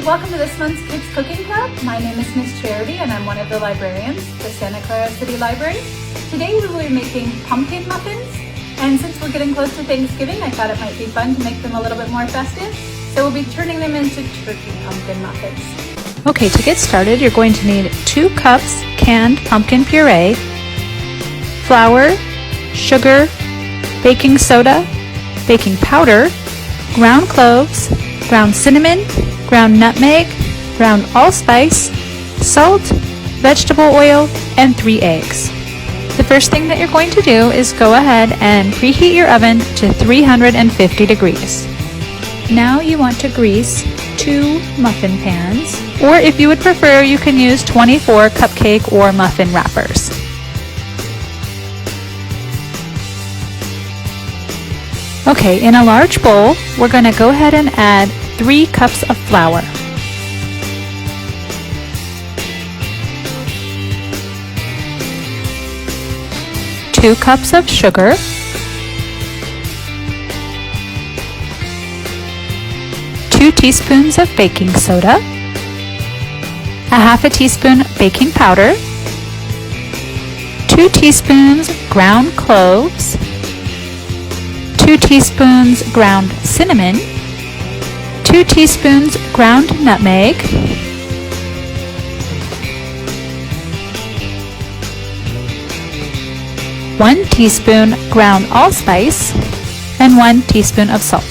Welcome to this month's Kids Cooking Club. My name is Miss Charity and I'm one of the librarians at the Santa Clara City Library. Today we will be making pumpkin muffins, and since we're getting close to Thanksgiving, I thought it might be fun to make them a little bit more festive. So we'll be turning them into turkey pumpkin muffins. Okay, to get started, you're going to need 2 cups canned pumpkin puree, flour, sugar, baking soda, baking powder, ground cloves, ground cinnamon, ground nutmeg, ground allspice, salt, vegetable oil, and 3 eggs. The first thing that you're going to do is go ahead and preheat your oven to 350 degrees. Now you want to grease 2 muffin pans, or if you would prefer, you can use 24 cupcake or muffin wrappers. Okay, in a large bowl, we're going to go ahead and add 3 cups of flour. Two cups of sugar, 2 teaspoons of baking soda, a half a teaspoon baking powder, 2 teaspoons ground cloves, 2 teaspoons ground cinnamon, 2 teaspoons ground nutmeg, 1 teaspoon ground allspice, and 1 teaspoon of salt.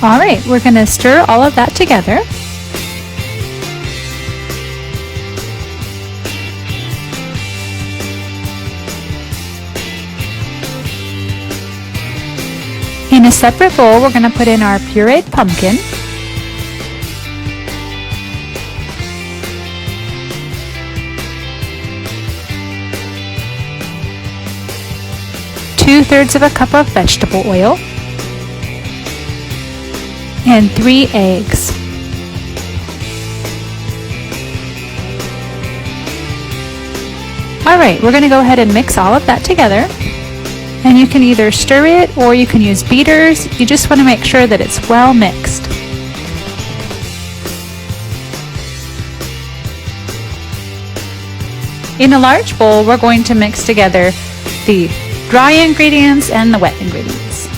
Alright, we're going to stir all of that together. In a separate bowl, we're going to put in our pureed pumpkin, two-thirds of a cup of vegetable oil, and 3 eggs. Alright, we're going to go ahead and mix all of that together. And you can either stir it or you can use beaters. You just want to make sure that it's well mixed. In a large bowl, we're going to mix together the dry ingredients and the wet ingredients.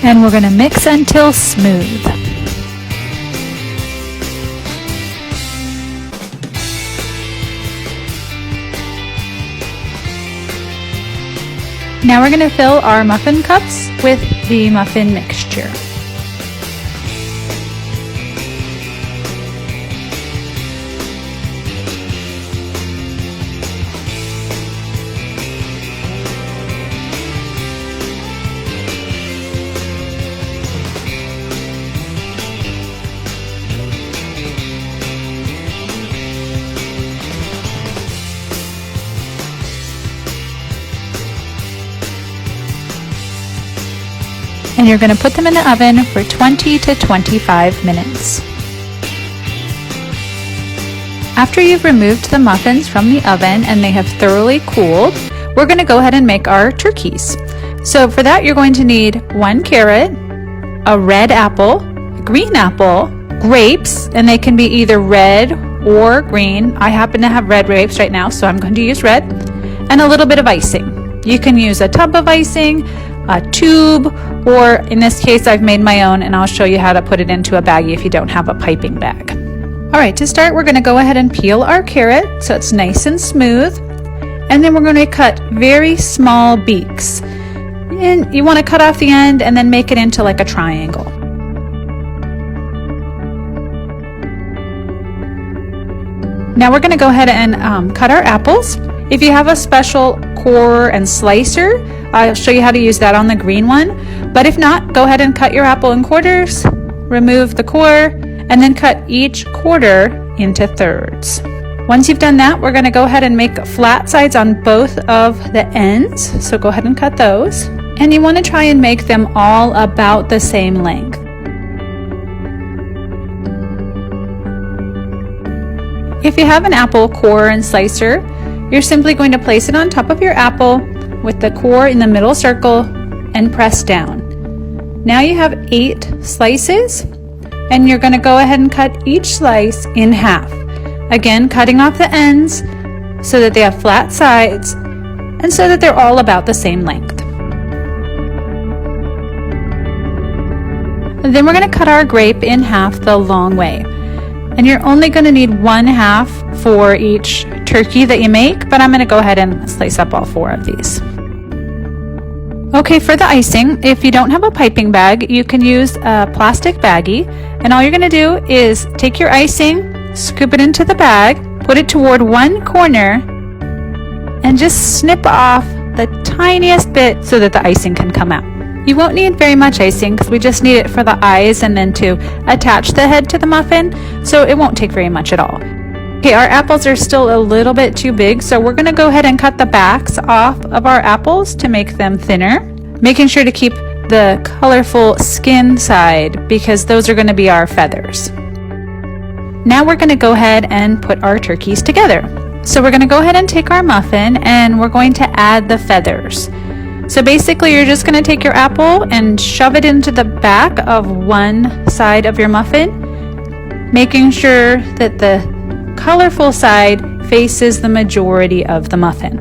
And we're going to mix until smooth. Now we're going to fill our muffin cups with the muffin mixture. And you're going to put them in the oven for 20 to 25 minutes. After you've removed the muffins from the oven and they have thoroughly cooled, we're going to go ahead and make our turkeys. So for that, you're going to need 1 carrot, a red apple, a green apple, grapes, and they can be either red or green. I happen to have red grapes right now, so I'm going to use red, and a little bit of icing. You can use a tub of icing, a tube, or in this case I've made my own, and I'll show you how to put it into a baggie if you don't have a piping bag. Alright, to start we're going to go ahead and peel our carrot so it's nice and smooth, and then we're going to cut very small beaks. And you want to cut off the end and then make it into like a triangle. Now we're going to go ahead and cut our apples. If you have a special core and slicer, I'll show you how to use that on the green one. But if not, go ahead and cut your apple in quarters, remove the core, and then cut each quarter into thirds. Once you've done that, we're going to go ahead and make flat sides on both of the ends. So go ahead and cut those. And you want to try and make them all about the same length. If you have an apple core and slicer, you're simply going to place it on top of your apple with the core in the middle circle and press down. Now you have 8 slices, and you're going to go ahead and cut each slice in half. Again, cutting off the ends so that they have flat sides and so that they're all about the same length. And then we're going to cut our grape in half the long way. And you're only going to need 1/2 for each turkey that you make, but I'm going to go ahead and slice up all 4 of these. Okay, for the icing, if you don't have a piping bag, you can use a plastic baggie, and all you're going to do is take your icing, scoop it into the bag, put it toward one corner, and just snip off the tiniest bit so that the icing can come out. You won't need very much icing because we just need it for the eyes and then to attach the head to the muffin, so it won't take very much at all. Okay, our apples are still a little bit too big, so we're going to go ahead and cut the backs off of our apples to make them thinner, making sure to keep the colorful skin side because those are going to be our feathers. Now we're going to go ahead and put our turkeys together. So we're going to go ahead and take our muffin and we're going to add the feathers. So basically you're just going to take your apple and shove it into the back of one side of your muffin, making sure that the colorful side faces the majority of the muffin.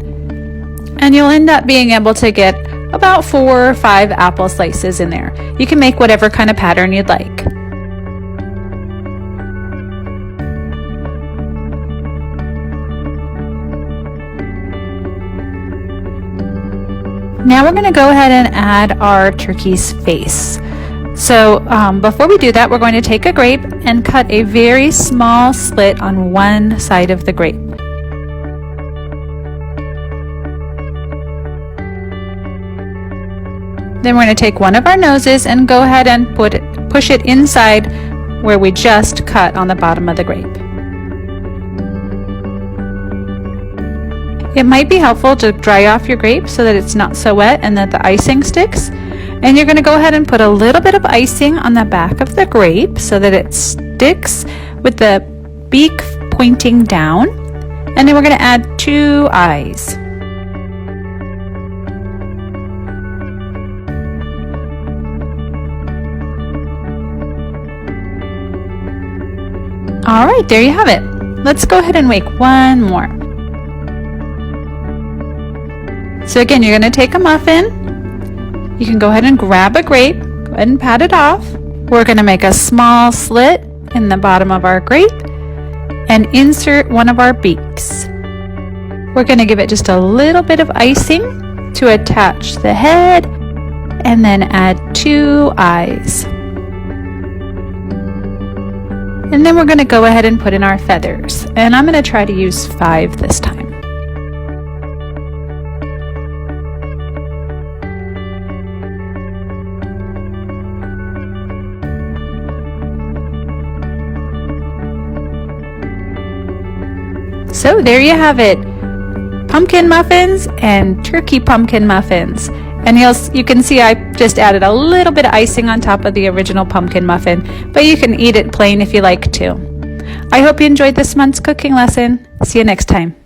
And you'll end up being able to get about 4 or 5 apple slices in there. You can make whatever kind of pattern you'd like. Now we're going to go ahead and add our turkey's face. So before we do that, we're going to take a grape and cut a very small slit on one side of the grape. Then we're going to take one of our noses and go ahead and push it inside where we just cut on the bottom of the grape. It might be helpful to dry off your grape so that it's not so wet and that the icing sticks. And you're going to go ahead and put a little bit of icing on the back of the grape so that it sticks with the beak pointing down. And then we're going to add 2 eyes. All right, there you have it. Let's go ahead and make one more. So again, you're going to take a muffin. You can go ahead and grab a grape, go ahead and pat it off. We're going to make a small slit in the bottom of our grape and insert one of our beaks. We're going to give it just a little bit of icing to attach the head and then add 2 eyes. And then we're going to go ahead and put in our feathers. And I'm going to try to use 5 this time. So there you have it, pumpkin muffins and turkey pumpkin muffins. And you can see I just added a little bit of icing on top of the original pumpkin muffin, but you can eat it plain if you like to. I hope you enjoyed this month's cooking lesson. See you next time.